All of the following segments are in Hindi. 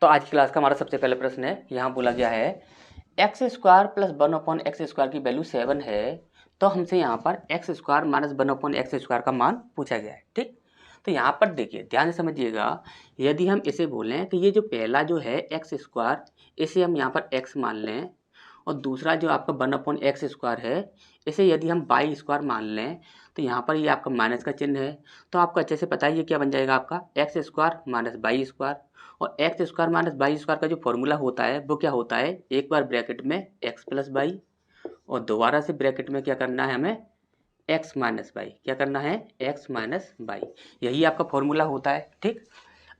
तो आज की क्लास का हमारा सबसे पहला प्रश्न है, यहाँ बोला गया है x square plus one upon x square की वैल्यू 7 है। तो हमसे यहाँ पर x square minus one upon x square का मान पूछा गया है। ठीक, तो यहाँ पर देखिए ध्यान से समझिएगा। यदि हम इसे बोलें कि ये जो पहला जो है एक्स स्क्वायर, इसे हम यहाँ पर एक्स मान लें, और दूसरा जो आपका वन अपॉन एक्स स्क्वायर है, इसे यदि हम वाई स्क्वायर मान लें, तो यहाँ पर ये आपका माइनस का चिन्ह है। तो आपको अच्छे से पता है ये क्या बन जाएगा, आपका x square minus y square. और x square minus y square का जो फॉर्मूला होता है वो क्या होता है, एक बार ब्रैकेट में एक्स प्लस वाई, और दोबारा से ब्रैकेट में क्या करना है हमें, एक्स माइनस वाई। क्या करना है, एक्स माइनस वाई, यही आपका फॉर्मूला होता है। ठीक,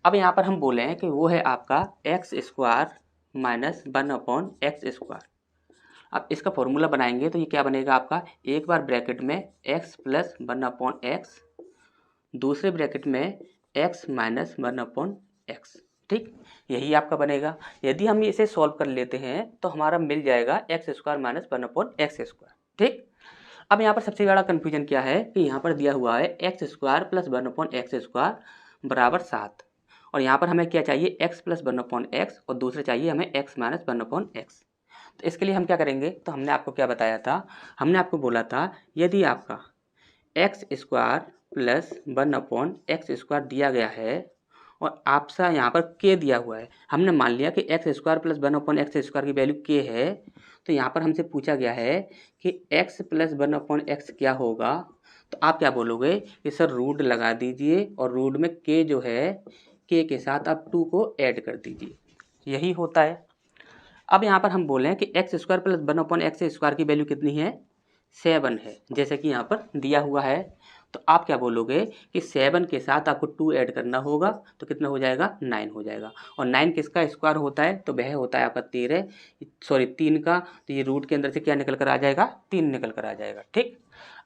अब यहाँ पर हम बोले हैं कि वो है आपका x square minus one upon x square. अब इसका फॉर्मूला बनाएंगे तो ये क्या बनेगा आपका, एक बार ब्रैकेट में x plus one upon x, दूसरे ब्रैकेट में x minus one upon x. ठीक, यही आपका बनेगा। यदि हम इसे सॉल्व कर लेते हैं तो हमारा मिल जाएगा x square minus one upon x square. ठीक, अब यहाँ पर सबसे बड़ा कन्फ्यूजन क्या है कि यहाँ पर दिया हुआ है x square plus one upon x square बराबर 7, और यहाँ पर हमें क्या चाहिए, x plus one upon x, और दूसरे चाहिए हमें x minus one upon x. तो इसके लिए हम क्या करेंगे, तो हमने आपको क्या बताया था, हमने आपको बोला था यदि आपका x square plus one upon x square दिया गया है और आपसे यहाँ पर के दिया हुआ है, हमने मान लिया कि x square plus one upon x square की वैल्यू के है, तो यहाँ पर हमसे पूछा गया है कि x plus one upon x क्या होगा। तो आप क्या बोलोगे कि सर रूट लगा दीजिए, और रूट में के जो है, के के साथ आप 2 को ऐड कर दीजिए, यही होता है। अब यहाँ पर हम बोलें कि x square plus one upon x square की वैल्यू कितनी है, 7 है, जैसे कि यहाँ पर दिया हुआ है। तो आप क्या बोलोगे कि 7 के साथ आपको 2 ऐड करना होगा, तो कितना हो जाएगा, 9 हो जाएगा। और 9 किसका स्क्वायर होता है, तो वह होता है आपका 3 का। तो ये रूट के अंदर से क्या निकल कर आ जाएगा, 3 निकल कर आ जाएगा। ठीक,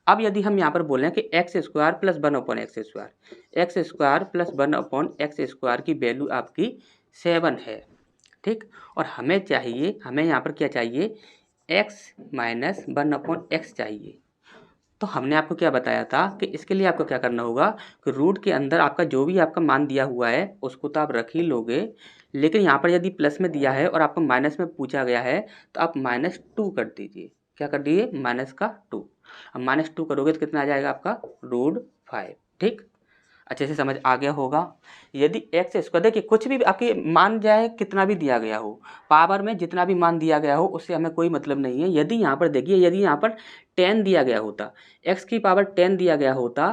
अब यदि हम यहाँ पर बोलें कि x square plus one upon x square, x square plus one upon x square की वैल्यू आपकी 7 है। ठीक, और हमें चाहिए, हमें यहाँ पर क्या चाहिए, x minus one upon x चाहिए। तो हमने आपको क्या बताया था कि इसके लिए आपको क्या करना होगा कि रूट के अंदर आपका जो भी आपका मान दिया हुआ है उसको तो आप रख ही लोगे, लेकिन यहाँ पर यदि प्लस में दिया है और आपको माइनस में पूछा गया है तो आप -2 कर दीजिए। क्या कर दिए, -2। अब -2 करोगे तो कितना आ जाएगा आपका, √5। ठीक, अच्छे से समझ आ गया होगा। यदि एक्स स्क्वायर, देखिए कुछ भी आपके मान जाए, कितना भी दिया गया हो, पावर में जितना भी मान दिया गया हो उससे हमें कोई मतलब नहीं है। यदि यहाँ पर देखिए, यदि यहाँ पर 10 दिया गया होता, एक्स की पावर 10 दिया गया होता,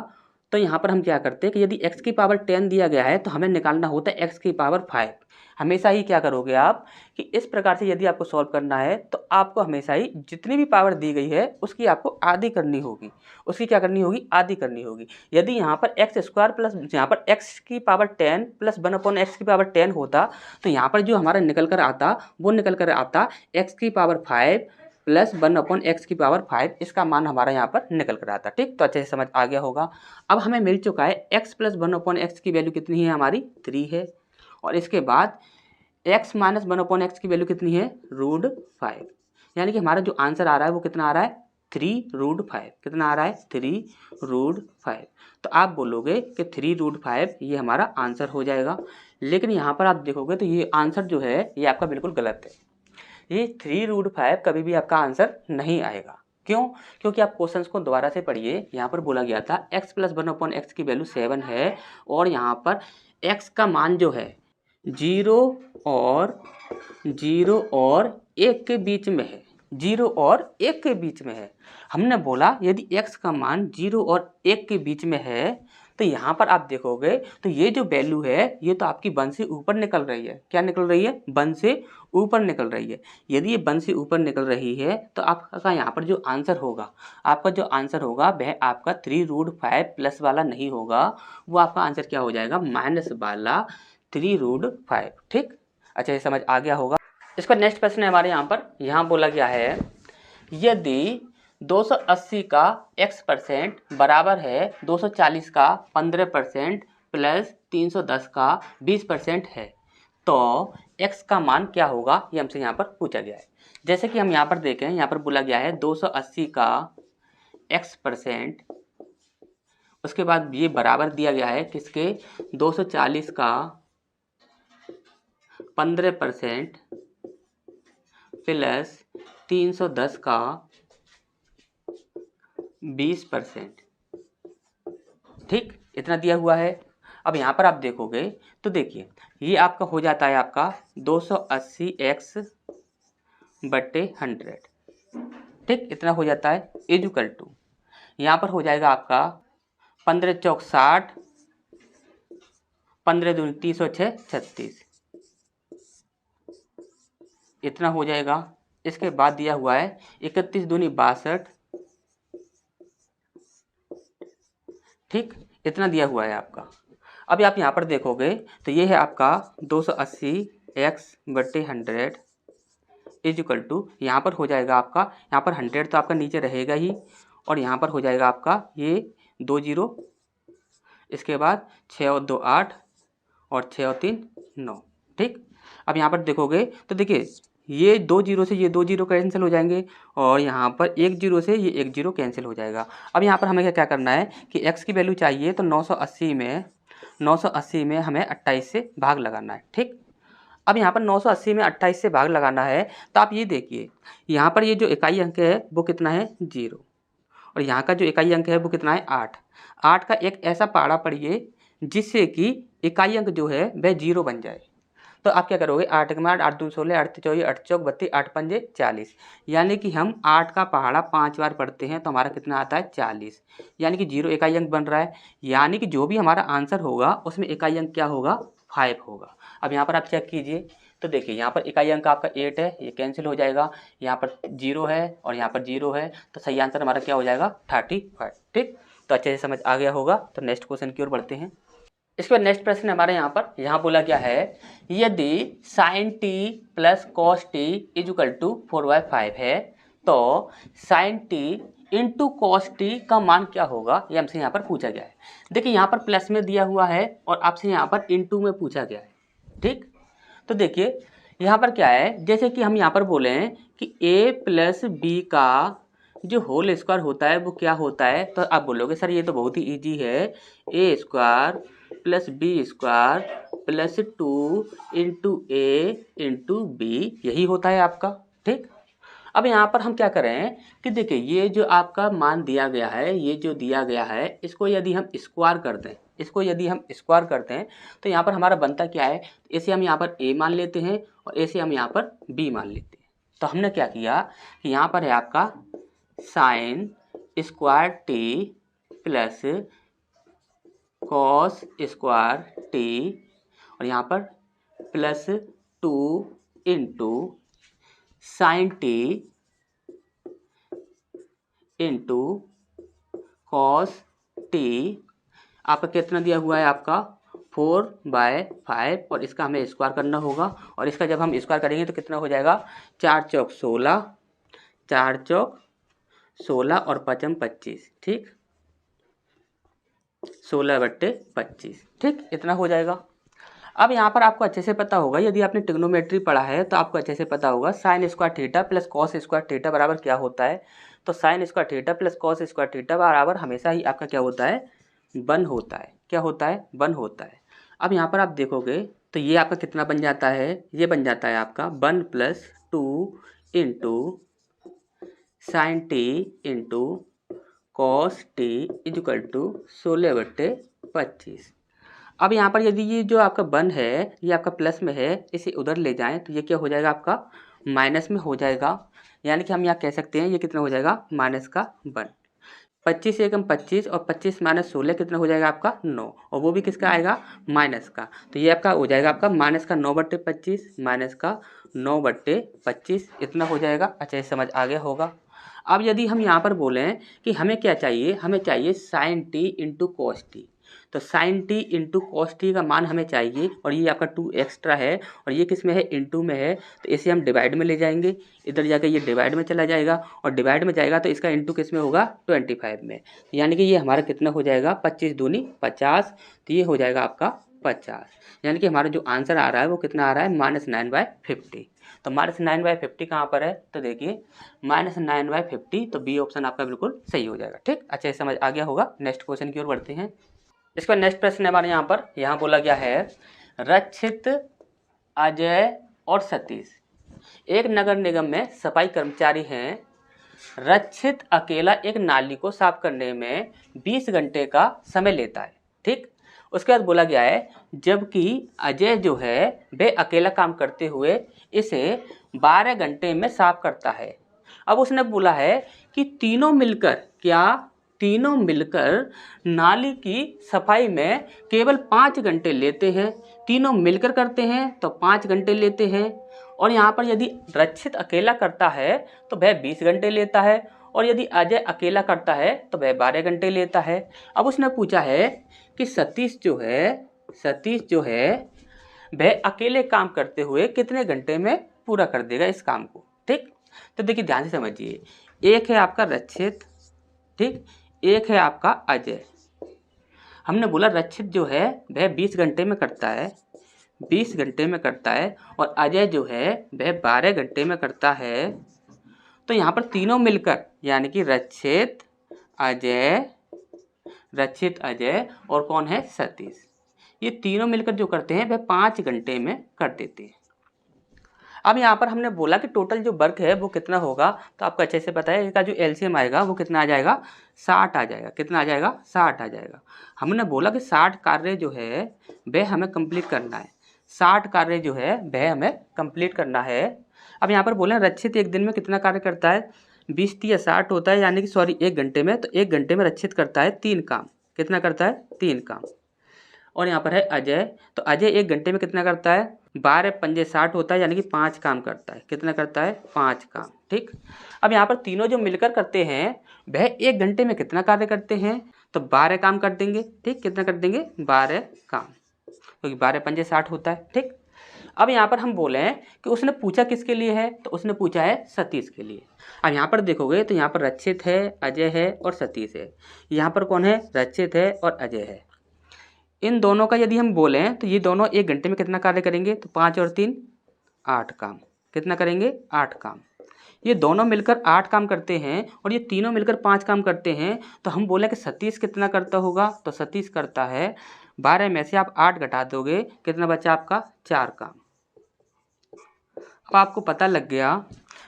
तो यहाँ पर हम क्या करते कि यदि एक्स की पावर 10 दिया गया है तो हमें निकालना होता है एक्स की पावर 5। हमेशा ही क्या करोगे आप कि इस प्रकार से यदि आपको सॉल्व करना है तो आपको हमेशा ही जितनी भी पावर दी गई है उसकी आपको आधी करनी होगी, उसकी क्या करनी होगी, आधी करनी होगी। यदि यहाँ पर एक्स स्क्वायर प्लस यहाँ पर एक्स की power 10 plus one upon x की पावर 10 होता, तो यहाँ पर जो हमारा निकल कर आता वो निकल कर आता एक्स की power 5 plus one upon x की पावर 5, इसका मान हमारा यहाँ पर निकल कर आता। ठीक, तो अच्छे से समझ आ गया होगा। अब हमें मिल चुका है x plus one upon x की वैल्यू कितनी है, हमारी 3 है, और इसके बाद x minus one upon x की वैल्यू कितनी है, √5। यानी कि हमारा जो आंसर आ रहा है वो कितना आ रहा है, 3√5। कितना आ रहा है, 3√5। तो आप बोलोगे कि 3√5 ये हमारा आंसर हो जाएगा। लेकिन यहाँ पर आप देखोगे तो ये आंसर जो है ये आपका बिल्कुल गलत है। ये 3√5 कभी भी आपका आंसर नहीं आएगा। क्यों, क्योंकि आप क्वेश्चंस को दोबारा से पढ़िए। यहाँ पर बोला गया था x plus one upon x की वैल्यू 7 है, और यहाँ पर x का मान जो है 0 और 1 के बीच में है, 0 और 1 के बीच में है। हमने बोला यदि x का मान 0 और 1 के बीच में है तो यहाँ पर आप देखोगे तो ये जो वैल्यू है ये तो आपकी 1 से ऊपर निकल रही है। क्या निकल रही है, 1 से ऊपर निकल रही है। यदि ये 1 से ऊपर निकल रही है तो आपका यहाँ पर जो आंसर होगा, आपका जो आंसर होगा वह आपका 3√5 प्लस वाला नहीं होगा, वो आपका आंसर क्या हो जाएगा, माइनस वाला 3√5। ठीक, अच्छा ये समझ आ गया होगा। इसका नेक्स्ट प्रश्न है हमारे यहाँ बोला गया है यदि 280 का x% बराबर है 240 का 15% प्लस 310 का 20% है तो x का मान क्या होगा, ये हमसे यहाँ पर पूछा गया है। जैसे कि हम यहाँ पर देखें, यहाँ पर बोला गया है 280 का x%, उसके बाद ये बराबर दिया गया है किसके, 240 का 15% प्लस 310 का 20%, ठीक, इतना दिया हुआ है। अब यहाँ पर आप देखोगे तो देखिए ये आपका हो जाता है आपका 280x बट्टे 100, ठीक, इतना हो जाता है इक्वल टू, यहाँ पर हो जाएगा आपका 15 चौक 60, 15 दूनी 30 और 6 36, इतना हो जाएगा। इसके बाद दिया हुआ है 31 दूनी 62, ठीक, इतना दिया हुआ है आपका। अब आप यहाँ पर देखोगे तो ये है आपका 280x बट्टे 100 इक्वल टू, यहाँ पर हो जाएगा आपका, यहाँ पर 100 तो आपका नीचे रहेगा ही, और यहाँ पर हो जाएगा आपका ये 2 जीरो, इसके बाद 6 और 2 8 और 6 और 3 9, ठीक। अब यहाँ पर देखोगे तो देखिए ये 2 जीरो से ये 2 जीरो कैंसिल हो जाएंगे, और यहाँ पर 1 जीरो से ये 1 जीरो कैंसिल हो जाएगा। अब यहाँ पर हमें क्या करना है कि x की वैल्यू चाहिए, तो 980 में हमें 28 से भाग लगाना है, ठीक। अब यहाँ पर 980 में 28 से भाग लगाना है, तो आप ये देखिए यहाँ पर ये जो इकाई अंक है वो कितना है 0, और यहाँ का जो इकाई अंक है वो कितना है 8। 8 का एक ऐसा पहाड़ा पढ़िए जिससे कि इकाई अंक जो है वह 0 बन जाए। तो आप क्या करोगे, 8 के मार 8 दूनी 16, 8 24, 8 चौक 32, 8 पंजे 40, यानी कि हम 8 का पहाड़ा 5 बार पढ़ते हैं तो हमारा कितना आता है 40, यानी कि 0 इकाई अंक बन रहा है, यानी कि जो भी हमारा आंसर होगा उसमें इकाई अंक क्या होगा 5 होगा। अब यहाँ पर आप चेक कीजिए तो देखिए यहाँ पर इकाई अंक आपका 8 है, ये कैंसिल हो जाएगा, यहाँ पर 0 है और यहाँ पर 0 है, तो सही आंसर हमारा क्या हो जाएगा 35, ठीक। तो अच्छे से समझ आ गया होगा। तो नेक्स्ट क्वेश्चन की ओर बढ़ते हैं। इसके बाद नेक्स्ट प्रश्न हमारे यहाँ बोला गया है, यदि sin t plus cos t equal to 4/5 है तो sin t into cos t का मान क्या होगा, ये हमसे यहाँ पर पूछा गया है। देखिए यहाँ पर प्लस में दिया हुआ है और आपसे यहाँ पर इंटू में पूछा गया है, ठीक। तो देखिए यहाँ पर क्या है, जैसे कि हम यहाँ पर बोले हैं कि a प्लस बी का जो होल स्क्वायर होता है वो क्या होता है, तो आप बोलोगे सर ये तो बहुत ही इजी है, a square plus b square plus 2 into a into b, यही होता है आपका, ठीक। अब यहाँ पर हम क्या करें कि देखिए ये जो आपका मान दिया गया है, ये जो दिया गया है इसको यदि हम स्क्वायर कर दें, इसको यदि हम स्क्वायर करते हैं तो यहाँ पर हमारा बनता क्या है, ऐसे हम यहाँ पर a मान लेते हैं और ऐसे हम यहाँ पर b मान लेते हैं। तो हमने क्या किया कि यहाँ पर है आपका sine square T plus cos square T, और यहाँ पर plus 2 into sine t into cos T, आपका कितना दिया हुआ है आपका 4/5, और इसका हमें स्क्वायर करना होगा, और इसका जब हम स्क्वायर करेंगे तो कितना हो जाएगा 4 चौक 16, 4 चौक 16 और 5 25, ठीक, 16/25, ठीक, इतना हो जाएगा। अब यहाँ पर आपको अच्छे से पता होगा, यदि आपने ट्रिग्नोमेट्री पढ़ा है तो आपको अच्छे से पता होगा sine square theta plus cos square theta बराबर क्या होता है। तो sine square theta plus cos square theta बराबर हमेशा ही आपका क्या होता है 1 होता है, क्या होता है 1 होता है। अब यहाँ पर आप देखोगे तो ये आपका कितना बन जाता है, ये बन जाता है आपका 1 plus 2 into sine t into cos t equal to 16/25। अब यहाँ पर यदि ये जो आपका 1 है ये आपका प्लस में है, इसे उधर ले जाएं तो ये क्या हो जाएगा आपका माइनस में हो जाएगा, यानी कि हम यहाँ कह सकते हैं ये कितना हो जाएगा -1। 25 एकम 25 और 25 माइनस 16 कितना हो जाएगा आपका 9, और वो भी किसका आएगा माइनस का, तो ये आपका हो जाएगा आपका -9/25 -9/25, इतना हो जाएगा। अच्छा, समझ आ गया होगा। अब यदि हम यहाँ पर बोलें कि हमें क्या चाहिए, हमें चाहिए sine t into cos t, तो sine t into cos t का मान हमें चाहिए, और ये आपका 2 एक्स्ट्रा है और ये किस में है इंटू में है, तो इसे हम डिवाइड में ले जाएंगे, इधर जाकर ये डिवाइड में चला जाएगा, और डिवाइड में जाएगा तो इसका इंटू किस में होगा 25 में, यानी कि ये हमारा कितना हो जाएगा 25 दूनी 50, तो ये हो जाएगा आपका 50, यानी कि हमारा जो आंसर आ रहा है वो कितना आ रहा है -9/50। तो -9/50 कहाँ पर है, तो देखिए -9/50, तो बी ऑप्शन आपका बिल्कुल सही हो जाएगा, ठीक। अच्छा, समझ आ गया होगा। नेक्स्ट क्वेश्चन की ओर बढ़ते हैं। इसका नेक्स्ट प्रश्न हमारे यहाँ बोला गया है, रक्षित अजय और सतीश एक नगर निगम में सफाई कर्मचारी हैं। रक्षित अकेला एक नाली को साफ करने में 20 घंटे का समय लेता है। ठीक, उसके बाद बोला गया है जबकि अजय जो है वह अकेला काम करते हुए इसे 12 घंटे में साफ करता है। अब उसने बोला है कि तीनों मिलकर नाली की सफाई में केवल 5 घंटे लेते हैं। तीनों मिलकर करते हैं तो 5 घंटे लेते हैं, और यहाँ पर यदि रक्षित अकेला करता है तो वह 20 घंटे लेता है, और यदि अजय अकेला करता है तो वह 12 घंटे लेता है। अब उसने पूछा है कि सतीश जो है वह अकेले काम करते हुए कितने घंटे में पूरा कर देगा इस काम को। ठीक, तो देखिए ध्यान से समझिए, एक है आपका रक्षित, ठीक, एक है आपका अजय। हमने बोला रक्षित जो है वह 20 घंटे में करता है, 20 घंटे में करता है, और अजय जो है वह 12 घंटे में करता है। तो यहाँ पर तीनों मिलकर यानी कि रक्षित अजय और कौन है, सतीश, ये तीनों मिलकर जो करते हैं वह 5 घंटे में कर देते हैं। अब यहाँ पर हमने बोला कि टोटल जो वर्क है वो कितना होगा, तो आपको अच्छे से पता है इसका जो एलसीएम आएगा वो कितना आ जाएगा, 60 आ जाएगा। कितना आ जाएगा, 60 आ जाएगा। हमने बोला कि 60 कार्य जो है वह हमें कंप्लीट करना है, 60 कार्य जो है वह हमें कंप्लीट करना है। अब यहाँ पर बोले रक्षित एक दिन में कितना कार्य करता है, 20 या 60 होता है, यानी कि 1 घंटे में, तो 1 घंटे में रक्षित करता है 3 काम। कितना करता है, 3 काम। और यहाँ पर है अजय, तो अजय 1 घंटे में कितना करता है, 12 पंजे 60 होता है, यानी कि 5 काम करता है। कितना करता है, 5 काम। ठीक, अब यहाँ पर तीनों जो मिलकर करते हैं वह 1 घंटे में कितना कार्य करते हैं, तो 12 काम कर देंगे। ठीक, कितना कर देंगे, 12 काम, क्योंकि 12 पंजे 60 होता है। ठीक, अब यहाँ पर हम बोले हैं कि उसने पूछा किसके लिए है, तो उसने पूछा है सतीश के लिए। अब यहाँ पर देखोगे तो यहाँ पर रक्षित है, अजय है और सतीश है। यहाँ पर कौन है, रक्षित है और अजय है। इन दोनों का यदि हम बोलें तो ये दोनों 1 घंटे में कितना कार्य करेंगे, तो 5 और 3 8 काम। कितना करेंगे, 8 काम। ये दोनों मिलकर 8 काम करते हैं और ये तीनों मिलकर 5 काम करते हैं। तो हम बोले कि सतीश कितना करता होगा, तो सतीश करता है 12 में से आप 8 घटा दोगे, कितना बचा आपका, 4 काम। अब आपको पता लग गया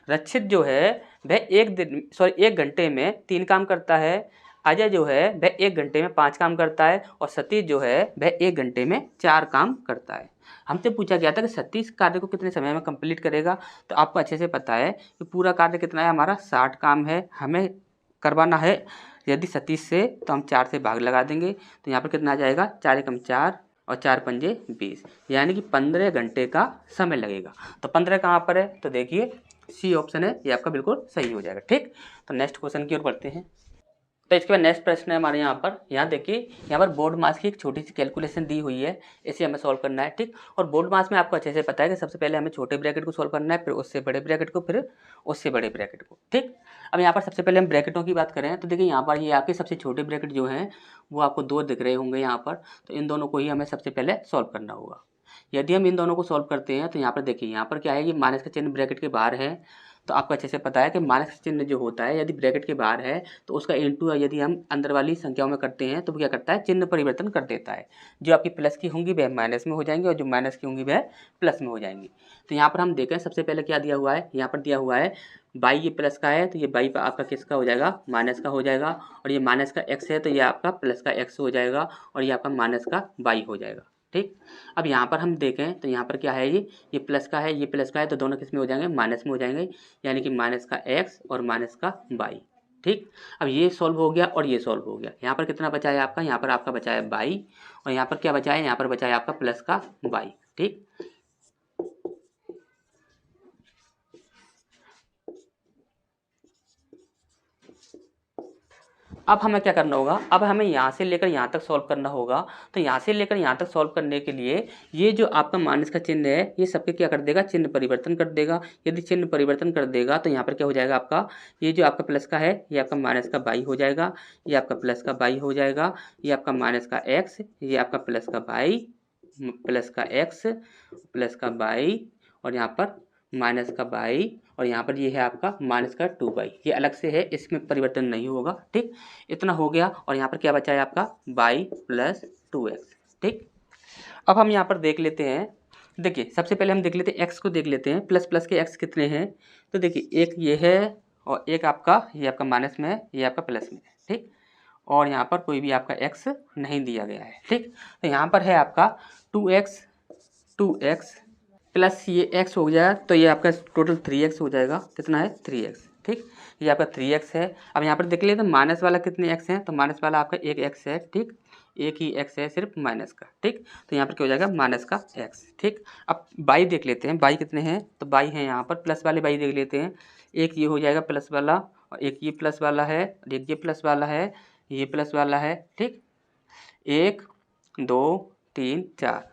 रक्षित जो है वह 1 घंटे में 3 काम करता है, अजय जो है वह 1 घंटे में 5 काम करता है, और सतीश जो है वह 1 घंटे में 4 काम करता है। हमसे पूछा गया था कि सतीश कार्य को कितने समय में कंप्लीट करेगा, तो आपको अच्छे से पता है कि पूरा कार्य कितना है, हमारा 60 काम है, हमें करवाना है यदि सतीश से, तो हम 4 से भाग लगा देंगे, तो यहाँ पर कितना आ जाएगा, 4 एकम 4 और 4 पंजे 20, यानी कि 15 घंटे का समय लगेगा। तो 15 कहाँ पर है, तो देखिए सी ऑप्शन है, ये आपका बिल्कुल सही हो जाएगा। ठीक, तो नेक्स्ट क्वेश्चन की ओर बढ़ते हैं। तो इसके बाद नेक्स्ट प्रश्न है हमारे यहाँ देखिए, यहाँ पर बोर्ड मास की एक छोटी सी कैलकुलेशन दी हुई है, इसे हमें सॉल्व करना है। ठीक, और बोर्ड मास में आपको अच्छे से पता है कि सबसे पहले हमें छोटे ब्रैकेट को सॉल्व करना है, फिर उससे बड़े ब्रैकेट को, फिर उससे बड़े ब्रैकेट को। ठीक, अब यहाँ पर सबसे पहले हम ब्रैकेटों की बात करें तो देखिए यहाँ पर ये आपके सबसे छोटे ब्रैकेट जो हैं वो आपको 2 दिख रहे होंगे यहाँ पर, तो इन दोनों को ही हमें सबसे पहले सॉल्व करना होगा। यदि हम इन दोनों को सॉल्व करते हैं तो यहाँ पर देखिए, यहाँ पर क्या है, ये माइनस का चिन्ह ब्रैकेट के बाहर है, तो आपको अच्छे से पता है कि माइनस चिन्ह जो होता है यदि ब्रैकेट के बाहर है तो उसका इनटू यदि हम अंदर वाली संख्याओं में करते हैं तो वो क्या करता है, चिन्ह परिवर्तन कर देता है। जो आपकी प्लस की होंगी वह माइनस में हो जाएंगी और जो माइनस की होंगी वह प्लस में हो जाएंगी। तो यहाँ पर हम देखें सबसे पहले क्या दिया हुआ है, यहाँ पर दिया हुआ है बाई, ये प्लस का है तो ये बाई आपका किसका हो जाएगा, माइनस का हो जाएगा, और ये माइनस का एक्स है तो ये आपका प्लस का एक्स हो जाएगा, और ये आपका माइनस का बाई हो जाएगा। ठीक, अब यहाँ पर हम देखें तो यहाँ पर क्या है, ये प्लस का है, ये प्लस का है, तो दोनों किस में हो जाएंगे, माइनस में हो जाएंगे, यानी कि माइनस का एक्स और माइनस का बाई। ठीक, अब ये सॉल्व हो गया और ये सॉल्व हो गया। यहाँ पर कितना बचा है आपका, यहाँ पर आपका बचा है बाई, और यहाँ पर क्या बचा है, यहाँ पर बचा है आपका प्लस का बाई। ठीक, अब हमें क्या करना होगा, अब हमें यहाँ से लेकर यहाँ तक सॉल्व करना होगा। तो यहाँ से लेकर यहाँ तक सॉल्व करने के लिए ये जो आपका माइनस का चिन्ह है ये सबके क्या कर देगा, चिन्ह परिवर्तन कर देगा। यदि चिन्ह परिवर्तन कर देगा तो यहाँ पर क्या हो जाएगा आपका, ये जो आपका प्लस का है ये आपका माइनस का बाई हो जाएगा, ये आपका प्लस का बाई हो जाएगा, ये आपका माइनस का एक्स, ये आपका प्लस का बाई, प्लस का एक्स, प्लस का बाई, और यहाँ पर माइनस का बाई, और यहाँ पर ये है आपका माइनस का 2 बाई, ये अलग से है, इसमें परिवर्तन नहीं होगा। ठीक, इतना हो गया, और यहाँ पर क्या बचा है आपका बाई प्लस 2x। ठीक, अब हम यहाँ पर देख लेते हैं, देखिए सबसे पहले हम देख लेते हैं एक्स को, देख लेते हैं प्लस प्लस के एक्स कितने हैं। तो देखिए एक ये है और एक आपका ये आपका माइनस में है, ये आपका प्लस में है, ठीक। और यहाँ पर कोई भी आपका एक्स नहीं दिया गया है, ठीक। तो यहाँ पर है आपका 2x प्लस ये x हो जाएगा, तो ये आपका टोटल 3x हो जाएगा। कितना है 3x, ठीक। ये आपका 3x है। अब यहाँ पर देख लेते हैं माइनस वाला कितने x हैं, तो माइनस वाला आपका एक x है, ठीक। एक ही x है सिर्फ माइनस का, ठीक। तो यहाँ पर क्या हो जाएगा माइनस का x, ठीक। अब बाई देख लेते हैं, बाई कितने हैं, तो बाई है यहाँ पर प्लस वाले बाई देख लेते हैं। एक ये हो जाएगा प्लस वाला और एक ये प्लस वाला है और एक ये प्लस वाला है, ये प्लस वाला है, ठीक। 1 2 3 4,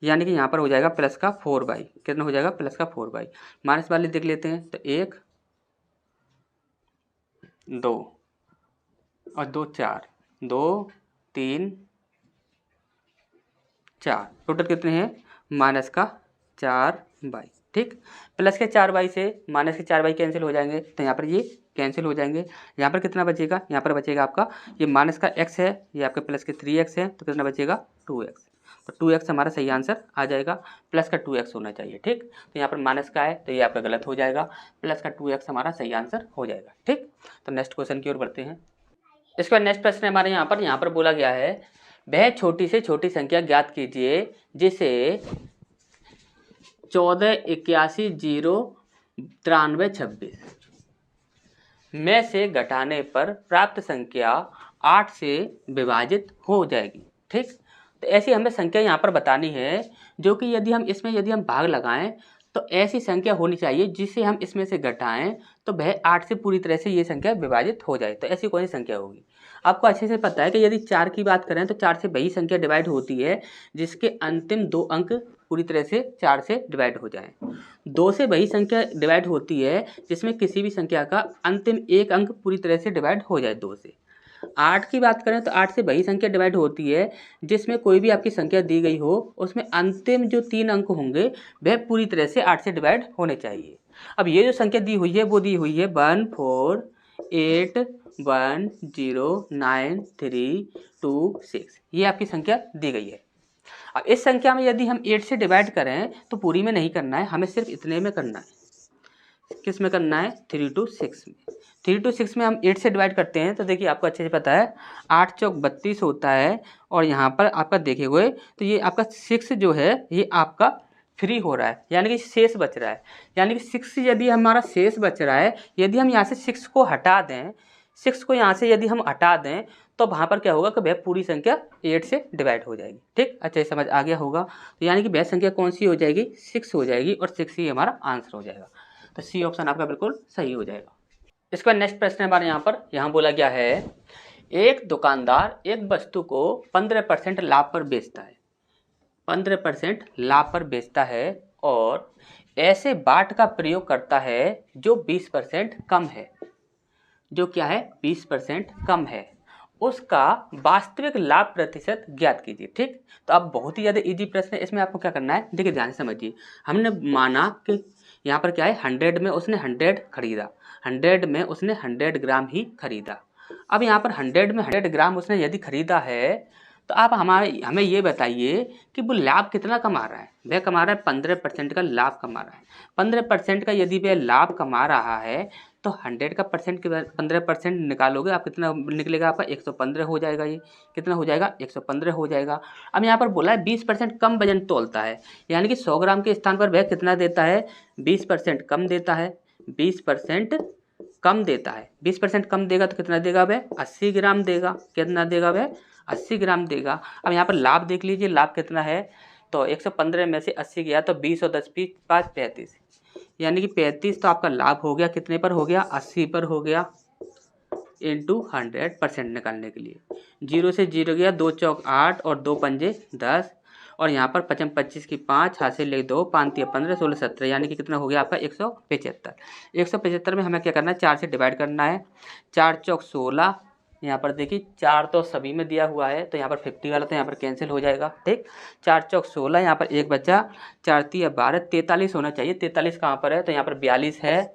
यानी कि यहाँ पर हो जाएगा प्लस का 4/, कितना हो जाएगा प्लस का 4/। माइनस वाले देख लेते हैं, तो 1 2 और 2 4, 2 3 4, टोटल कितने हैं माइनस का 4/, ठीक। प्लस के 4/, से माइनस के 4/, कैंसिल हो जाएंगे, तो यहाँ पर ये कैंसिल हो जाएंगे। यहाँ पर कितना बचेगा, यहाँ पर बचेगा आपका ये माइनस का x है, ये आपके प्लस के 3x है, तो कितना बचेगा 2x। तो 2x हमारा सही आंसर आ जाएगा, प्लस का 2x होना चाहिए, ठीक। तो यहाँ पर माइनस का है तो ये आपका गलत हो जाएगा, प्लस का 2x हमारा सही आंसर हो जाएगा, ठीक। तो नेक्स्ट क्वेश्चन की ओर बढ़ते हैं। इसके बाद नेक्स्ट प्रश्न हमारे यहाँ पर बोला गया है वह छोटी से छोटी संख्या ज्ञात कीजिए जिसे 14 81 0 93 26 में से घटाने पर प्राप्त संख्या 8 से विभाजित हो जाएगी, ठीक। तो ऐसी हमें संख्या यहाँ पर बतानी है जो कि यदि हम भाग लगाएं तो ऐसी संख्या होनी चाहिए जिसे हम इसमें से घटाएं तो वह 8 से पूरी तरह से ये संख्या विभाजित हो जाए। तो ऐसी कौन सी संख्या होगी, आपको अच्छे से पता है कि यदि 4 की बात करें तो 4 से वही संख्या डिवाइड होती है जिसके अंतिम 2 अंक पूरी तरह से 4 से डिवाइड हो जाए। 2 से वही संख्या डिवाइड होती है जिसमें किसी भी संख्या का अंतिम 1 अंक पूरी तरह से डिवाइड हो जाए 2 से। 8 की बात करें तो 8 से वही संख्या डिवाइड होती है जिसमें कोई भी आपकी संख्या दी गई हो उसमें अंतिम जो 3 अंक होंगे वह पूरी तरह से 8 से डिवाइड होने चाहिए। अब ये जो संख्या दी हुई है वो दी हुई है 1 4 8 1 0 9 3 2 6, ये आपकी संख्या दी गई है। अब इस संख्या में यदि हम 8 से डिवाइड करें तो पूरी में नहीं करना है, हमें सिर्फ इतने में करना है। किस में करना है 3 to 6 में। 3 to 6 में हम 8 से डिवाइड करते हैं तो देखिए आपको अच्छे से पता है 8 चौक 32 होता है और यहाँ पर आपका देखे हुए तो ये आपका 6 जो है ये आपका फ्री हो रहा है, यानी कि शेष बच रहा है। यानी कि 6 यदि हमारा शेष बच रहा है, यदि हम यहाँ से 6 को हटा दें, 6 को यहाँ से यदि हम हटा दें तो वहाँ पर क्या होगा कि वह पूरी संख्या 8 से डिवाइड हो जाएगी, ठीक। अच्छा ये समझ आ गया होगा। तो यानी कि वह संख्या कौन सी हो जाएगी 6 हो जाएगी और 6 ही हमारा आंसर हो जाएगा। तो सी ऑप्शन आपका बिल्कुल सही हो जाएगा। इसके बाद नेक्स्ट प्रश्न हमारे यहाँ बोला गया है एक दुकानदार एक वस्तु को 15% लाभ पर बेचता है, 15% लाभ पर बेचता है और ऐसे बाट का प्रयोग करता है जो 20% कम है, जो क्या है 20% कम है, उसका वास्तविक लाभ प्रतिशत ज्ञात कीजिए, ठीक। तो अब बहुत ही ज़्यादा इजी प्रश्न है, इसमें आपको क्या करना है देखिए ध्यान से समझिए। हमने माना कि यहाँ पर क्या है 100 में उसने 100 खरीदा, 100 में उसने 100 ग्राम ही खरीदा। अब यहाँ पर 100 में 100 ग्राम उसने यदि खरीदा है तो आप हमें ये बताइए कि वो लाभ कितना कमा रहा है। वह कमा रहा है 15% का लाभ कमा रहा है। 15% का यदि वह लाभ कमा रहा है तो 100 का परसेंट के 15% निकालोगे आप कितना निकलेगा आपका 115 हो जाएगा। ये कितना हो जाएगा 115 हो जाएगा। अब यहाँ पर बोला है 20% कम वजन तोलता है, यानी कि 100 ग्राम के स्थान पर वह कितना देता है 20% कम देता है, 20% कम देता है। 20% कम देगा तो कितना देगा वह 80 ग्राम देगा। कितना देगा वह 80 ग्राम देगा। अब यहाँ पर लाभ देख लीजिए, लाभ कितना है तो 115 में से 80 गया तो 20 और 10 5 35, यानी कि 35 तो आपका लाभ हो गया। कितने पर हो गया 80 पर हो गया इंटू 100% निकालने के लिए 0 से 0 गया, 2 चौक 8 और 2 पंजे 10 और यहाँ पर 5 25 की 5 हासिल ले 2 5 3 15 16 17, यानी कि कितना हो गया आपका 175। 175 में हमें क्या करना है 4 से डिवाइड करना है। 4 चौक 16, यहाँ पर देखिए 4 तो सभी में दिया हुआ है तो यहाँ पर 50 वाला तो यहाँ पर कैंसिल हो जाएगा, ठीक। 4 चौक 16, यहाँ पर 1 बचा, 4 3 12 43 होना चाहिए। 43 कहाँ पर है तो यहाँ पर 42 है,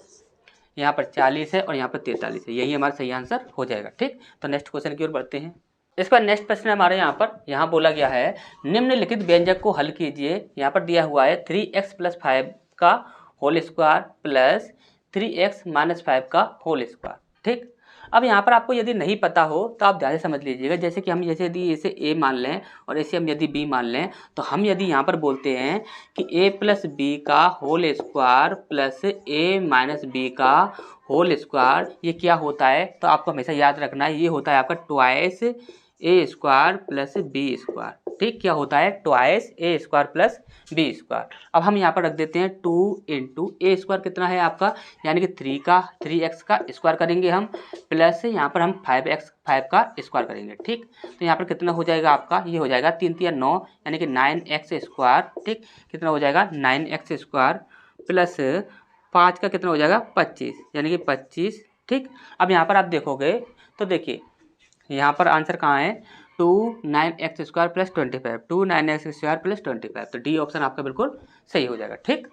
यहाँ पर 40 है और यहाँ पर 43 है। यही हमारा सही आंसर हो जाएगा, ठीक। तो नेक्स्ट क्वेश्चन की ओर बढ़ते हैं। इसका नेक्स्ट प्रश्न हमारे यहाँ बोला गया है निम्नलिखित व्यंजक को हल कीजिए। यहाँ पर दिया हुआ है 3x + 5 का होल स्क्वायर प्लस 3x - 5 का होल स्क्वायर। ठीक, अब यहाँ पर आपको यदि नहीं पता हो तो आप ध्यान से समझ लीजिएगा। जैसे कि हम यदि इसे a मान लें और इसे हम यदि b मान लें, तो हम यदि यहाँ पर बोलते हैं कि a + b का whole square plus a - b का होल स्क्वायर, ये क्या होता है? तो आपको हमेशा याद रखना है, ये होता है आपका twice a square plus b square. ठीक, क्या होता है? Twice a square plus b square. अब हम यहाँ पर रख देते हैं 2 × a स्क्वायर कितना है आपका, यानी कि 3x का स्क्वायर करेंगे हम, प्लस यहाँ पर हम 5 का स्क्वायर करेंगे। ठीक, तो यहाँ पर कितना हो जाएगा आपका, ये हो जाएगा 3 × 9 यानी कि 9x स्क्वायर। ठीक, कितना हो जाएगा 9x स्क्वायर प्लस 5 का कितना हो जाएगा 25 यानी कि 25। ठीक, अब यहाँ पर आप देखोगे तो देखिए यहाँ पर आंसर कहाँ है, 2 9x² + 25, 2 9x² + 25। तो डी ऑप्शन आपका बिल्कुल सही हो जाएगा। ठीक।